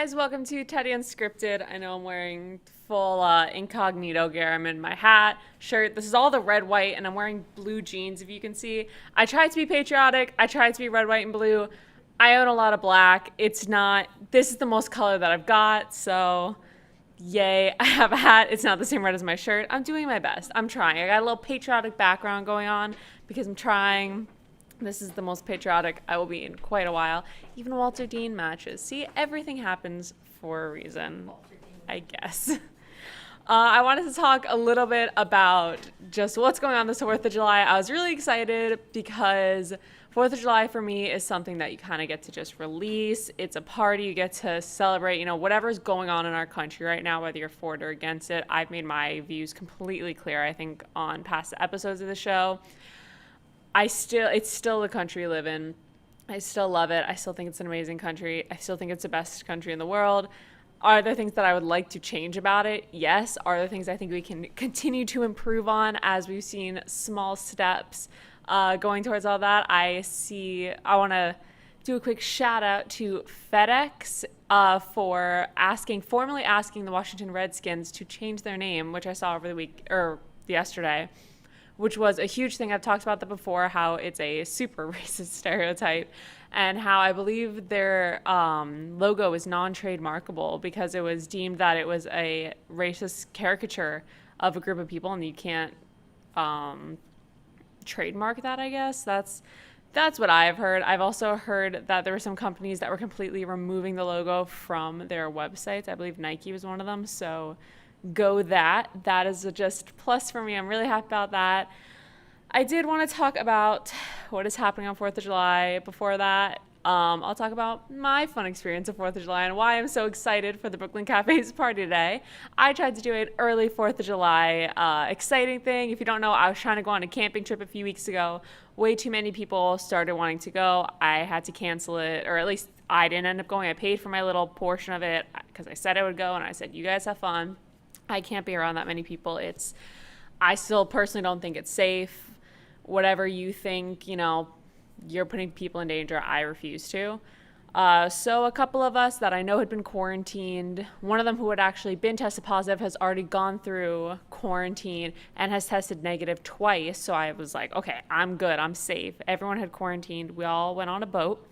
guys, welcome to Teddy Unscripted. I know I'm wearing full incognito gear. I'm in my hat, shirt. This is all the red, white, and I'm wearing blue jeans, if you can see. I tried to be patriotic. I tried to be red, white, and blue. I own a lot of black. It's not, this is the most color that I've got, so yay. I have a hat. It's not the same red as my shirt. I'm doing my best. I'm trying. I got a little patriotic background going on because I'm trying. This is the most patriotic I will be in quite a while. Even Walter Dean matches. See, everything happens for a reason, I guess. I wanted to talk a little bit about just what's going on this 4th of July. I was really excited because 4th of July for me is something that you kind of get to just release. It's a party. You get to celebrate, whatever's going on in our country right now, whether you're for it or against it. I've made my views completely clear, I think, on past episodes of the show. It's still the country we live in. I still love it. I still think it's an amazing country. I still think it's the best country in the world. Are there things that I would like to change about it? Yes. Are there things I think we can continue to improve on as we've seen small steps going towards all that? I want to do a quick shout out to FedEx for formally asking the Washington Redskins to change their name, which I saw over the week or yesterday, which was a huge thing. I've talked about that before, how it's a super racist stereotype, and how I believe their logo is non-trademarkable because it was deemed that it was a racist caricature of a group of people, and you can't trademark that, I guess. That's what I've heard. I've also heard that there were some companies that were completely removing the logo from their websites. I believe Nike was one of them, so go that. That is just plus for me. I'm really happy about that. I did want to talk about what is happening on 4th of July. Before that, I'll talk about my fun experience of 4th of July and why I'm so excited for the Brooklyn Cafe's party today. I tried to do an early 4th of July exciting thing. If you don't know, I was trying to go on a camping trip a few weeks ago. Way too many people started wanting to go. I had to cancel it, or at least I didn't end up going. I paid for my little portion of it because I said I would go, and I said, you guys have fun. I can't be around that many people. I still personally don't think it's safe. Whatever you think, you're putting people in danger, I refuse to. So a couple of us that I know had been quarantined, one of them who had actually been tested positive has already gone through quarantine and has tested negative twice. So I was like, okay, I'm good. I'm safe. Everyone had quarantined. We all went on a boat.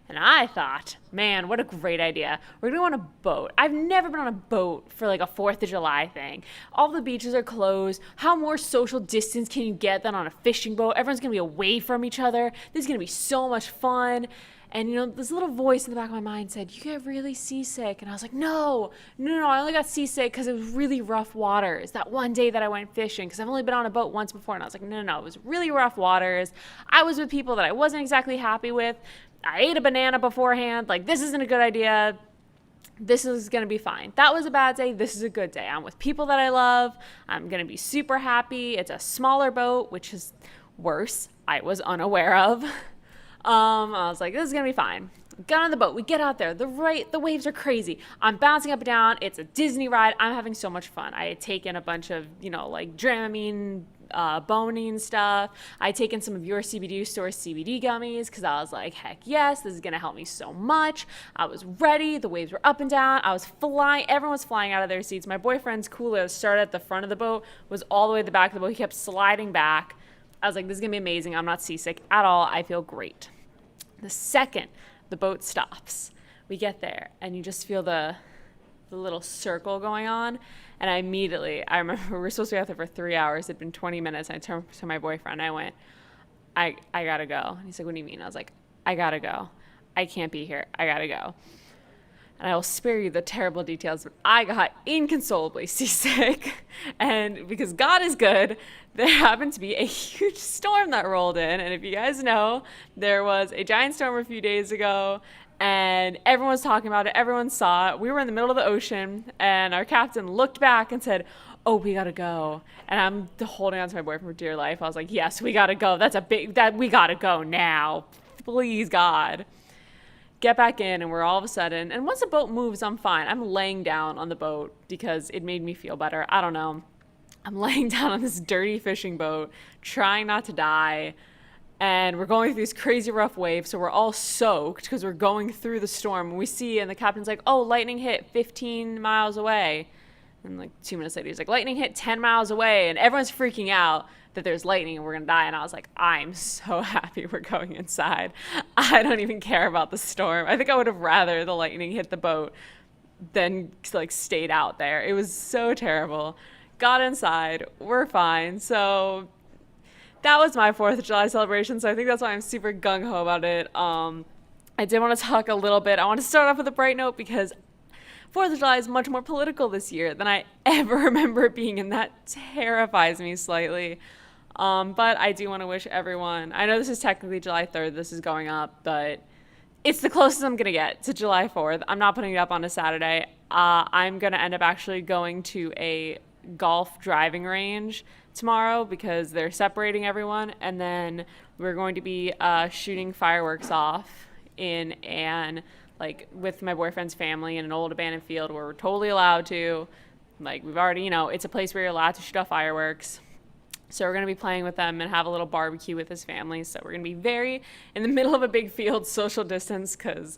And I thought, man, what a great idea. We're going to go on a boat. I've never been on a boat for like a 4th of July thing. All the beaches are closed. How more social distance can you get than on a fishing boat? Everyone's going to be away from each other. This is going to be so much fun. And, this little voice in the back of my mind said, you get really seasick. And I was like, no, I only got seasick because it was really rough waters. That one day that I went fishing, because I've only been on a boat once before. And I was like, no, it was really rough waters. I was with people that I wasn't exactly happy with. I ate a banana beforehand. Like, this isn't a good idea. This is going to be fine. That was a bad day. This is a good day. I'm with people that I love. I'm going to be super happy. It's a smaller boat, which is worse. I was unaware of. I was like, this is going to be fine. Got on the boat. We get out there. The waves are crazy. I'm bouncing up and down. It's a Disney ride. I'm having so much fun. I had taken a bunch of, like Dramamine, boning stuff. I had taken some of your CBD store CBD gummies because I was like, heck yes, this is going to help me so much. I was ready. The waves were up and down. I was flying. Everyone was flying out of their seats. My boyfriend's cooler started at the front of the boat, was all the way at the back of the boat. He kept sliding back. I was like, this is going to be amazing. I'm not seasick at all. I feel great. The second the boat stops, we get there, and you just feel the little circle going on. And I remember we were supposed to be out there for 3 hours. It'd been 20 minutes. And I turned to my boyfriend. I went, I gotta go. And he's like, what do you mean? I was like, I gotta go. I can't be here. I gotta go. And I will spare you the terrible details, but I got inconsolably seasick. And because God is good, there happened to be a huge storm that rolled in. And if you guys know, there was a giant storm a few days ago, and everyone was talking about it. Everyone saw it. We were in the middle of the ocean, and our captain looked back and said, oh, we gotta go. And I'm holding on to my boyfriend for dear life. I was like, yes, we gotta go. We gotta go now. Please, God. Get back in, and we're all of a sudden, and once the boat moves, I'm fine. I'm laying down on the boat because it made me feel better. I don't know. I'm laying down on this dirty fishing boat, trying not to die. and we're going through these crazy rough waves, so we're all soaked because we're going through the storm. And we see, and the captain's like, oh, lightning hit 15 miles away. And like 2 minutes later, he's like, lightning hit 10 miles away. And everyone's freaking out that there's lightning and we're going to die. And I was like, I'm so happy we're going inside. I don't even care about the storm. I think I would have rather the lightning hit the boat than like stayed out there. It was so terrible. Got inside. We're fine. So that was my 4th of July celebration. So I think that's why I'm super gung-ho about it. I did want to talk a little bit. I want to start off with a bright note because 4th of July is much more political this year than I ever remember it being, and that terrifies me slightly. But I do want to wish everyone, I know this is technically July 3rd, this is going up, but it's the closest I'm going to get to July 4th. I'm not putting it up on a Saturday. I'm going to end up actually going to a golf driving range tomorrow because they're separating everyone, and then we're going to be shooting fireworks off in an like with my boyfriend's family in an old abandoned field where we're totally allowed to. Like we've already, it's a place where you're allowed to shoot off fireworks. So we're going to be playing with them and have a little barbecue with his family. So we're going to be very in the middle of a big field, social distance, because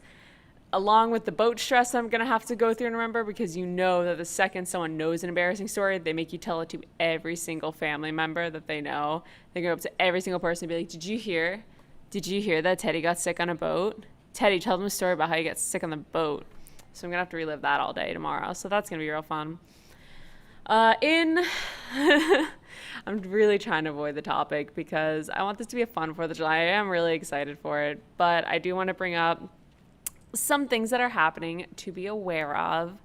along with the boat stress I'm going to have to go through and remember, because that the second someone knows an embarrassing story, they make you tell it to every single family member that they know. They go up to every single person and be like, Did you hear that Teddy got sick on a boat? Teddy, tell them a story about how you got sick on the boat. So I'm going to have to relive that all day tomorrow. So that's going to be real fun. I'm really trying to avoid the topic because I want this to be a fun 4th of July. I am really excited for it. But I do want to bring up some things that are happening to be aware of.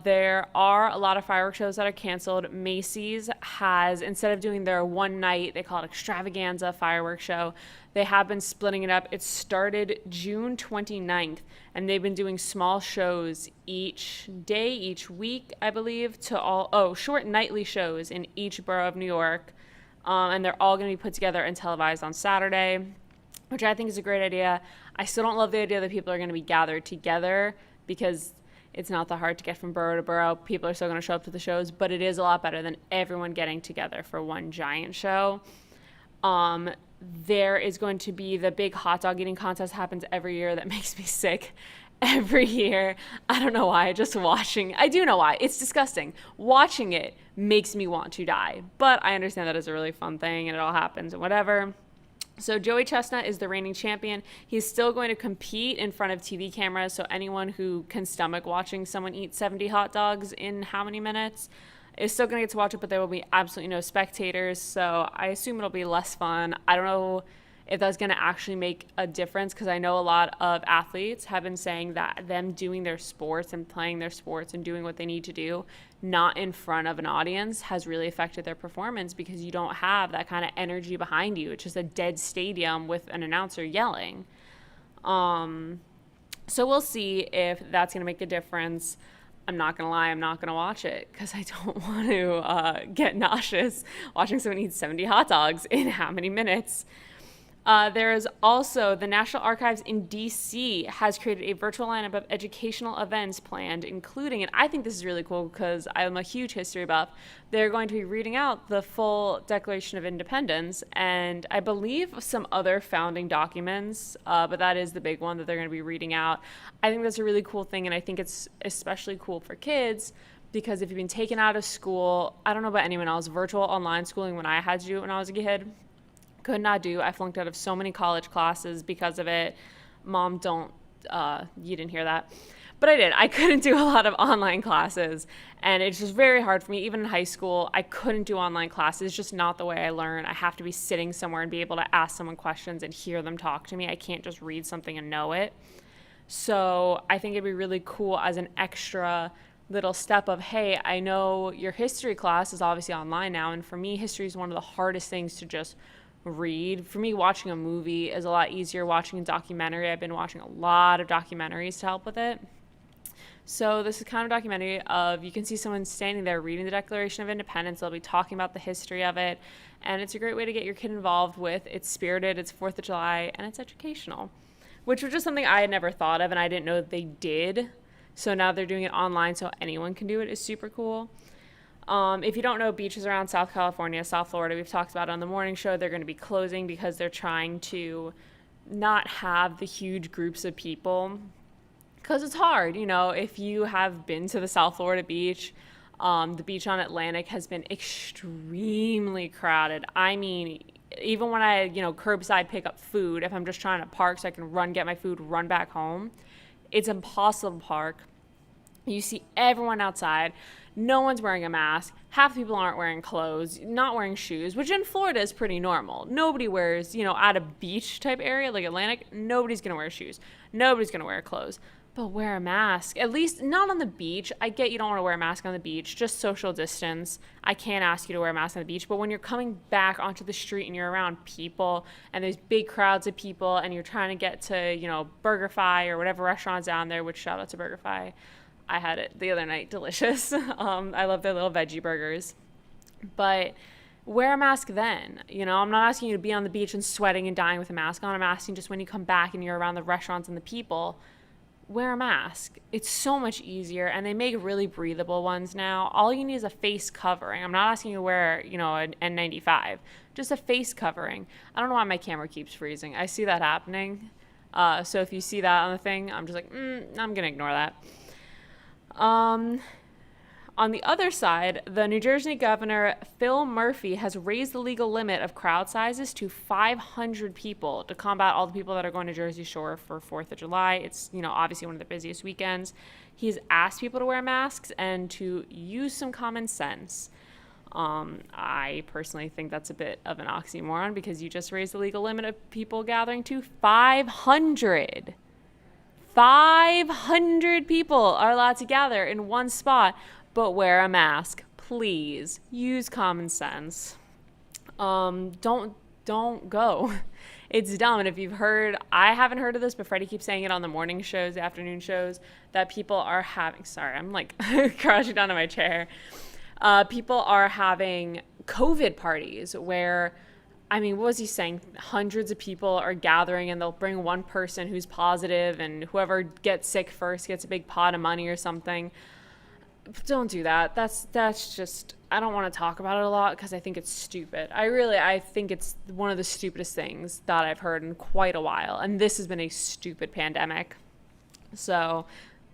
There are a lot of fireworks shows that are canceled. Macy's has, instead of doing their one night, they call it extravaganza fireworks show, they have been splitting it up. It started June 29th, and they've been doing small shows each day, each week, I believe, short nightly shows in each borough of New York. And they're all going to be put together and televised on Saturday, which I think is a great idea. I still don't love the idea that people are going to be gathered together because it's not that hard to get from borough to borough. People are still going to show up to the shows, but it is a lot better than everyone getting together for one giant show. There is going to be the big hot dog eating contest happens every year that makes me sick every year. I don't know why. I do know why. It's disgusting. Watching it makes me want to die, but I understand that it's a really fun thing and it all happens and whatever. So Joey Chestnut is the reigning champion. He's still going to compete in front of TV cameras, so anyone who can stomach watching someone eat 70 hot dogs in how many minutes is still going to get to watch it, but there will be absolutely no spectators, so I assume it'll be less fun. I don't know if that's going to actually make a difference, because I know a lot of athletes have been saying that them doing their sports and playing their sports and doing what they need to do not in front of an audience has really affected their performance, because you don't have that kind of energy behind you. It's just a dead stadium with an announcer yelling. So we'll see if that's going to make a difference. I'm not going to lie, I'm not going to watch it because I don't want to get nauseous watching someone eat 70 hot dogs in how many minutes. There is also the National Archives in D.C. has created a virtual lineup of educational events planned, including, and I think this is really cool because I'm a huge history buff, they're going to be reading out the full Declaration of Independence and I believe some other founding documents, but that is the big one that they're going to be reading out. I think that's a really cool thing, and I think it's especially cool for kids because if you've been taken out of school, I don't know about anyone else, virtual online schooling when I had to do it when I was a kid, could not do. I flunked out of so many college classes because of it. Mom, you didn't hear that. But I did. I couldn't do a lot of online classes, and it's just very hard for me. Even in high school, I couldn't do online classes. It's just not the way I learn. I have to be sitting somewhere and be able to ask someone questions and hear them talk to me. I can't just read something and know it. So I think it'd be really cool as an extra little step of, hey, I know your history class is obviously online now, and for me, history is one of the hardest things to just read. For me, watching a movie is a lot easier. Watching a documentary, I've been watching a lot of documentaries to help with it. So this is kind of a documentary of, you can see someone standing there reading the Declaration of Independence. They'll be talking about the history of it, and it's a great way to get your kid involved with. It's spirited, it's 4th of July, and it's educational, which was just something I had never thought of, and I didn't know that they did. So now they're doing it online so anyone can do it. Is super cool. If you don't know, beaches around South California, South Florida, we've talked about it on the morning show, they're going to be closing because they're trying to not have the huge groups of people. Because it's hard, if you have been to the South Florida beach, the beach on Atlantic has been extremely crowded. I mean, even when I, curbside pick up food, if I'm just trying to park so I can run, get my food, run back home, it's impossible to park. You see everyone outside. No one's wearing a mask. Half the people aren't wearing clothes, not wearing shoes, which in Florida is pretty normal. Nobody wears, at a beach type area like Atlantic, nobody's going to wear shoes. Nobody's going to wear clothes. But wear a mask, at least not on the beach. I get you don't want to wear a mask on the beach, just social distance. I can't ask you to wear a mask on the beach, but when you're coming back onto the street and you're around people and there's big crowds of people and you're trying to get to, BurgerFi or whatever restaurant's down there, which shout out to BurgerFi. I had it the other night, delicious. I love their little veggie burgers. But wear a mask then. I'm not asking you to be on the beach and sweating and dying with a mask on. I'm asking just when you come back and you're around the restaurants and the people, wear a mask. It's so much easier, and they make really breathable ones now. All you need is a face covering. I'm not asking you to wear, an N95, just a face covering. I don't know why my camera keeps freezing. I see that happening. So if you see that on the thing, I'm just like, I'm going to ignore that. On the other side, the New Jersey governor, Phil Murphy, has raised the legal limit of crowd sizes to 500 people to combat all the people that are going to Jersey Shore for 4th of July. It's, obviously one of the busiest weekends. He's asked people to wear masks and to use some common sense. I personally think that's a bit of an oxymoron because you just raised the legal limit of people gathering to 500. 500 people are allowed to gather in one spot. But wear a mask, please. Use common sense. Don't go. It's dumb. And if you've heard, I haven't heard of this, but Freddie keeps saying it on the morning shows, the afternoon shows, that people are having, sorry, I'm like crashing down to my chair. People are having COVID parties where, what was he saying? Hundreds of people are gathering and they'll bring one person who's positive and whoever gets sick first gets a big pot of money or something. Don't do that. That's just, I don't want to talk about it a lot because I think it's stupid. I think it's one of the stupidest things that I've heard in quite a while. And this has been a stupid pandemic. So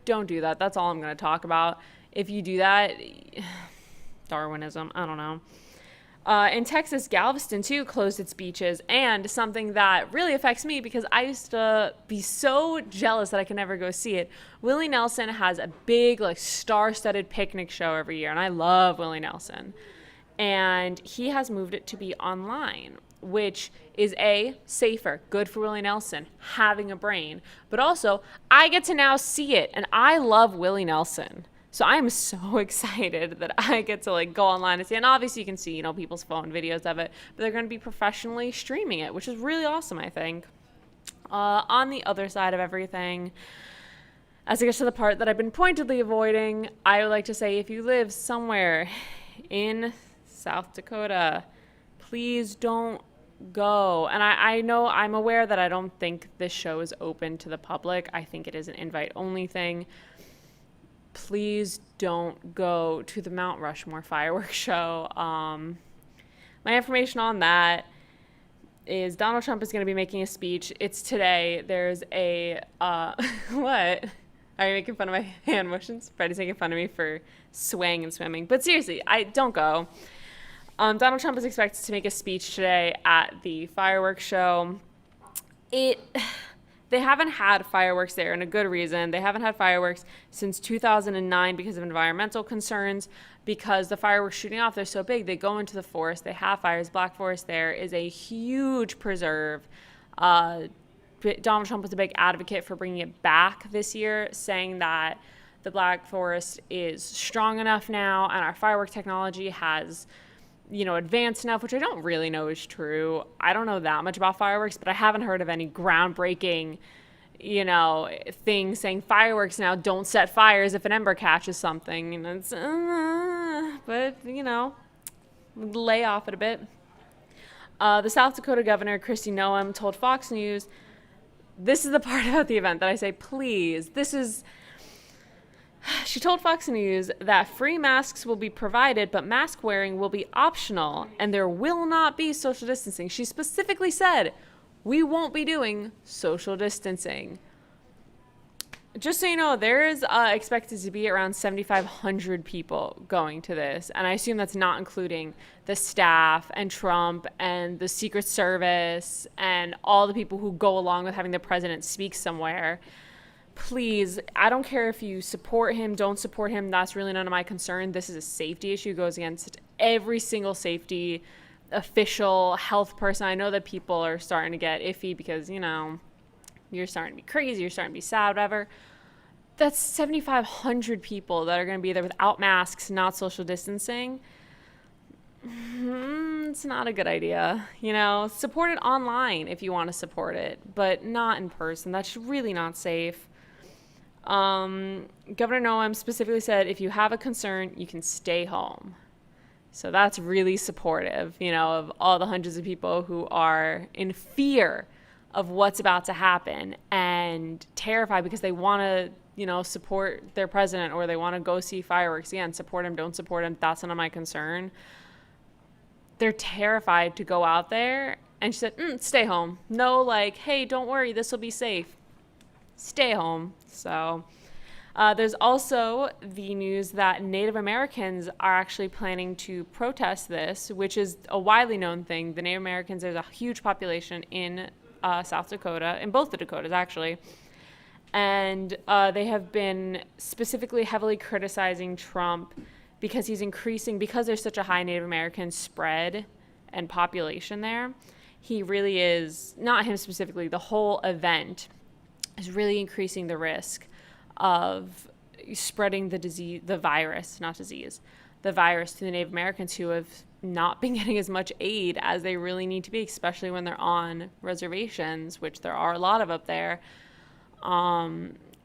don't do that. That's all I'm going to talk about. If you do that, Darwinism, I don't know. In Texas, Galveston, too, closed its beaches, and something that really affects me because I used to be so jealous that I could never go see it. Willie Nelson has a big, star-studded picnic show every year, and I love Willie Nelson. And he has moved it to be online, which is safer, good for Willie Nelson, having a brain. But also, I get to now see it, and I love Willie Nelson. So I'm so excited that I get to go online and see it. And obviously you can see, people's phone videos of it, but they're going to be professionally streaming it, which is really awesome, I think. On the other side of everything, as I get to the part that I've been pointedly avoiding, I would like to say if you live somewhere in South Dakota, please don't go. And I know I'm aware that I don't think this show is open to the public. I think it is an invite-only thing. Please don't go to the Mount Rushmore fireworks show. My information on that is Donald Trump is going to be making a speech. It's today. There's a, what? Are you making fun of my hand motions? Freddie's making fun of me for swaying and swimming. But seriously, don't go. Donald Trump is expected to make a speech today at the fireworks show. They haven't had fireworks there, and a good reason. They haven't had fireworks since 2009 because of environmental concerns, because the fireworks shooting off, they're so big. They go into the forest. They have fires. Black Forest there is a huge preserve. Donald Trump was a big advocate for bringing it back this year, saying that the Black Forest is strong enough now, and our firework technology has advanced enough, which I don't really know is true. I don't know that much about fireworks, but I haven't heard of any groundbreaking, thing saying fireworks now don't set fires if an ember catches something. And it's, but, lay off it a bit. The South Dakota governor, Kristi Noem, told Fox News, this is the part about the event that I say, please, this is She told Fox News that free masks will be provided, but mask wearing will be optional and there will not be social distancing. She specifically said, we won't be doing social distancing. Just so you know, there is expected to be around 7,500 people going to this. And I assume that's not including the staff and Trump and the Secret Service and all the people who go along with having the president speak somewhere. Please, I don't care if you support him, don't support him. That's really none of my concern. This is a safety issue. It goes against every single safety official, health person. I know that people are starting to get iffy because, you're starting to be crazy, you're starting to be sad, whatever. That's 7,500 people that are going to be there without masks, not social distancing. It's not a good idea. Support it online if you want to support it, but not in person. That's really not safe. Governor Noem specifically said, if you have a concern, you can stay home. So that's really supportive, of all the hundreds of people who are in fear of what's about to happen and terrified because they want to, support their president or they want to go see fireworks. Again, support him, don't support him. That's none of my concern. They're terrified to go out there. And she said, stay home. No, hey, don't worry, this will be safe. Stay home. So there's also the news that Native Americans are actually planning to protest this, which is a widely known thing. The Native Americans, there's a huge population in South Dakota, in both the Dakotas actually. And they have been specifically heavily criticizing Trump because because there's such a high Native American spread and population there. He really is, not him specifically, the whole event is really increasing the risk of spreading the virus to the Native Americans who have not been getting as much aid as they really need to be, especially when they're on reservations, which there are a lot of up there.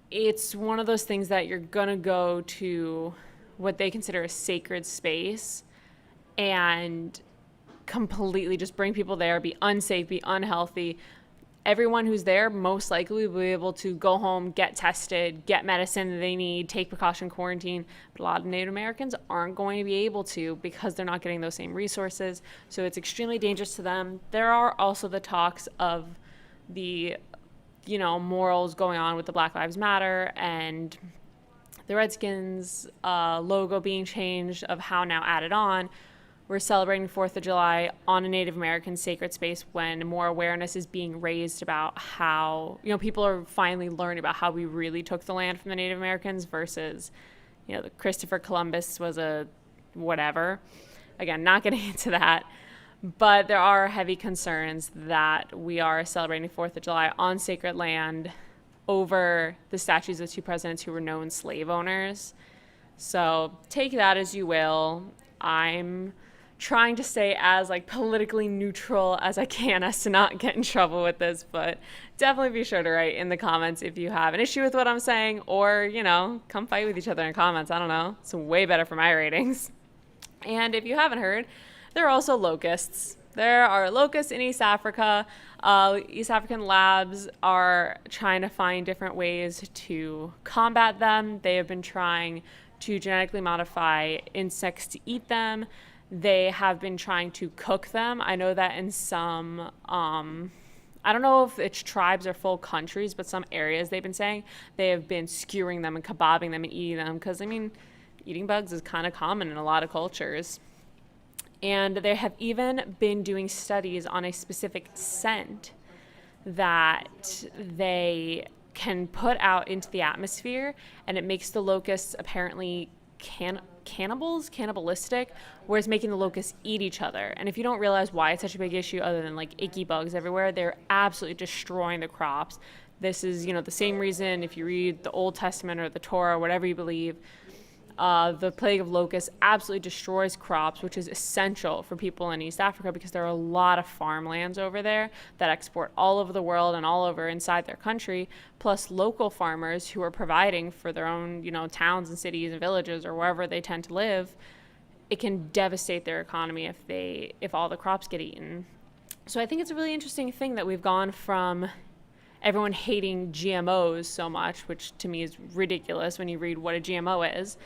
It's one of those things that you're going to go to what they consider a sacred space and completely just bring people there, be unsafe, be unhealthy. Everyone who's there most likely will be able to go home, get tested, get medicine that they need, take precaution quarantine. But a lot of Native Americans aren't going to be able to because they're not getting those same resources. So it's extremely dangerous to them. There are also the talks of the, morals going on with the Black Lives Matter and the Redskins logo being changed, of how now added on. We're celebrating 4th of July on a Native American sacred space when more awareness is being raised about how, people are finally learning about how we really took the land from the Native Americans versus, Christopher Columbus was a whatever. Again, not getting into that. But there are heavy concerns that we are celebrating 4th of July on sacred land over the statues of two presidents who were known slave owners. So take that as you will. I'm trying to stay as politically neutral as I can as to not get in trouble with this, but definitely be sure to write in the comments if you have an issue with what I'm saying, or, come fight with each other in comments. I don't know. It's way better for my ratings. And if you haven't heard, there are also locusts. There are locusts in East Africa. East African labs are trying to find different ways to combat them. They have been trying to genetically modify insects to eat them. They have been trying to cook them. I know that in some, I don't know if it's tribes or full countries, but some areas they've been saying they have been skewering them and kebabbing them and eating them because, eating bugs is kind of common in a lot of cultures. And they have even been doing studies on a specific scent that they can put out into the atmosphere, and it makes the locusts apparently cannibalistic, whereas making the locusts eat each other. And if you don't realize why it's such a big issue, other than icky bugs everywhere, they're absolutely destroying the crops. This is, the same reason if you read the Old Testament or the Torah, or whatever you believe, the plague of locusts absolutely destroys crops, which is essential for people in East Africa because there are a lot of farmlands over there that export all over the world and all over inside their country, plus local farmers who are providing for their own, towns and cities and villages or wherever they tend to live. It can devastate their economy if all the crops get eaten. So I think it's a really interesting thing that we've gone from everyone hating GMOs so much, which to me is ridiculous when you read what a GMO is.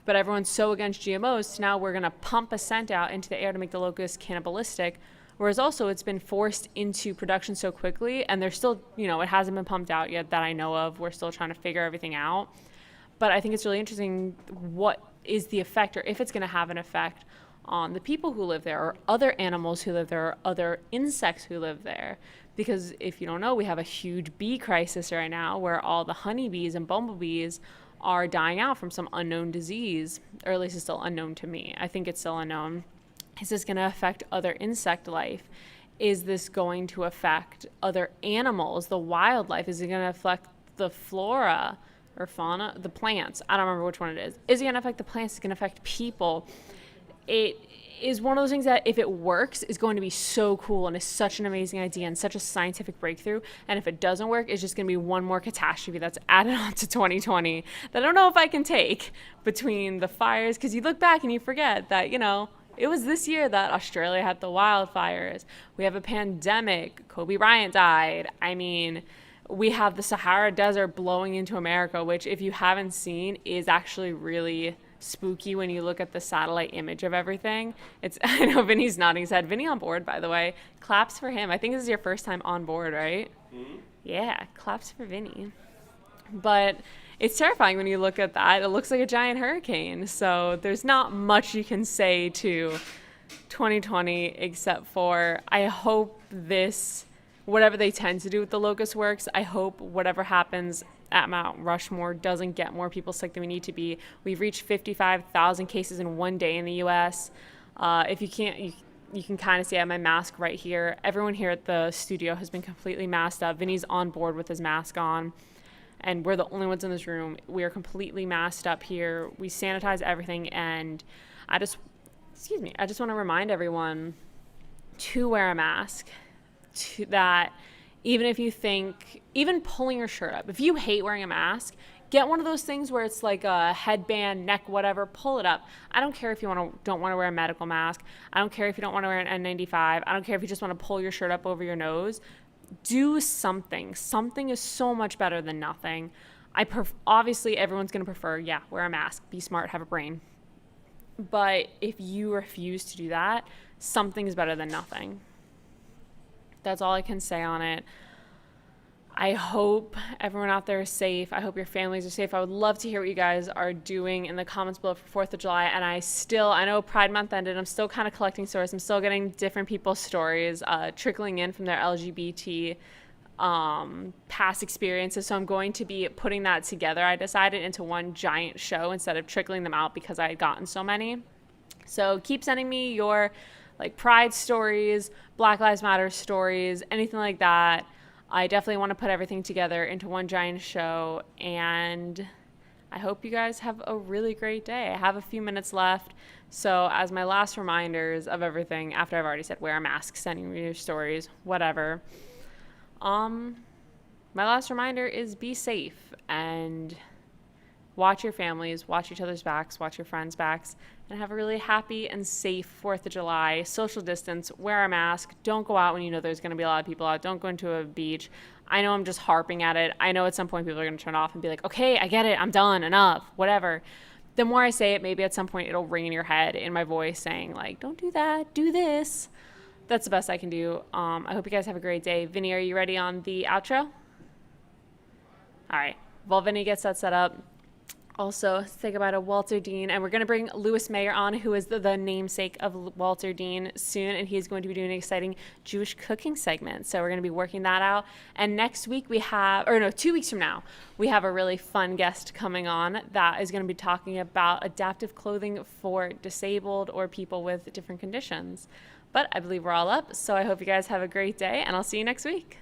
But everyone's so against GMOs, so now we're going to pump a scent out into the air to make the locust cannibalistic. Whereas also it's been forced into production so quickly, and there's still, it hasn't been pumped out yet that I know of. We're still trying to figure everything out. But I think it's really interesting what is the effect, or if it's going to have an effect on the people who live there, or other animals who live there, or other insects who live there. Because if you don't know, we have a huge bee crisis right now where all the honeybees and bumblebees are dying out from some unknown disease, or at least it's still unknown to me. I think it's still unknown. Is this going to affect other insect life? Is this going to affect other animals, the wildlife? Is it going to affect the flora or fauna, the plants? I don't remember which one it is. Is it going to affect the plants? Is it going to affect people? It is one of those things that, if it works, is going to be so cool and is such an amazing idea and such a scientific breakthrough. And if it doesn't work, it's just going to be one more catastrophe that's added on to 2020 that I don't know if I can take, between the fires. Because you look back and you forget that, it was this year that Australia had the wildfires. We have a pandemic. Kobe Bryant died. I mean, we have the Sahara Desert blowing into America, which, if you haven't seen, is actually really spooky when you look at the satellite image of everything. I know Vinny's nodding his head. Vinny on board, by the way. Claps for him. I think this is your first time on board, right? Mm-hmm. Yeah, claps for Vinny. But it's terrifying when you look at that. It looks like a giant hurricane. So there's not much you can say to 2020 except for, I hope whatever they tend to do with the locust works. I hope whatever happens at Mount Rushmore doesn't get more people sick than we need to be. We've reached 55,000 cases in one day in the U.S. If you can't, you can kind of see I have my mask right here. Everyone here at the studio has been completely masked up. Vinny's on board with his mask on. And we're the only ones in this room. We are completely masked up here. We sanitize everything. And I just want to remind everyone to wear a mask. That even if you think, even pulling your shirt up, if you hate wearing a mask, get one of those things where it's like a headband, neck, whatever, pull it up. I don't care if you don't want to wear a medical mask. I don't care if you don't want to wear an N95. I don't care if you just want to pull your shirt up over your nose. Do something. Something is so much better than nothing. Obviously, everyone's going to prefer, wear a mask, be smart, have a brain. But if you refuse to do that, something is better than nothing. That's all I can say on it. I hope everyone out there is safe. I hope your families are safe. I would love to hear what you guys are doing in the comments below for 4th of July. And I know Pride Month ended. I'm still kind of collecting stories. I'm still getting different people's stories trickling in from their LGBT past experiences. So I'm going to be putting that together. I decided into one giant show instead of trickling them out because I had gotten so many. So keep sending me your Pride stories, Black Lives Matter stories, anything like that. I definitely want to put everything together into one giant show, and I hope you guys have a really great day. I have a few minutes left, so as my last reminders of everything, after I've already said wear a mask, sending me your stories, whatever, my last reminder is be safe and watch your families, watch each other's backs, watch your friends' backs, and have a really happy and safe 4th of July. Social distance, wear a mask, don't go out when you know there's going to be a lot of people out, don't go into a beach. I know I'm just harping at it. I know at some point people are going to turn off and be like, okay, I get it, I'm done, enough, whatever. The more I say it, maybe at some point it'll ring in your head in my voice saying don't do that, do this. That's the best I can do. I hope you guys have a great day. Vinny, are you ready on the outro? All right. While Vinny gets that set up, also say goodbye to Walter Dean, and we're going to bring Louis Mayer on, who is the namesake of Walter Dean, soon, and he's going to be doing an exciting Jewish cooking segment, so we're going to be working that out. And next week 2 weeks from now, we have a really fun guest coming on that is going to be talking about adaptive clothing for disabled or people with different conditions. But I believe we're all up, so I hope you guys have a great day, and I'll see you next week.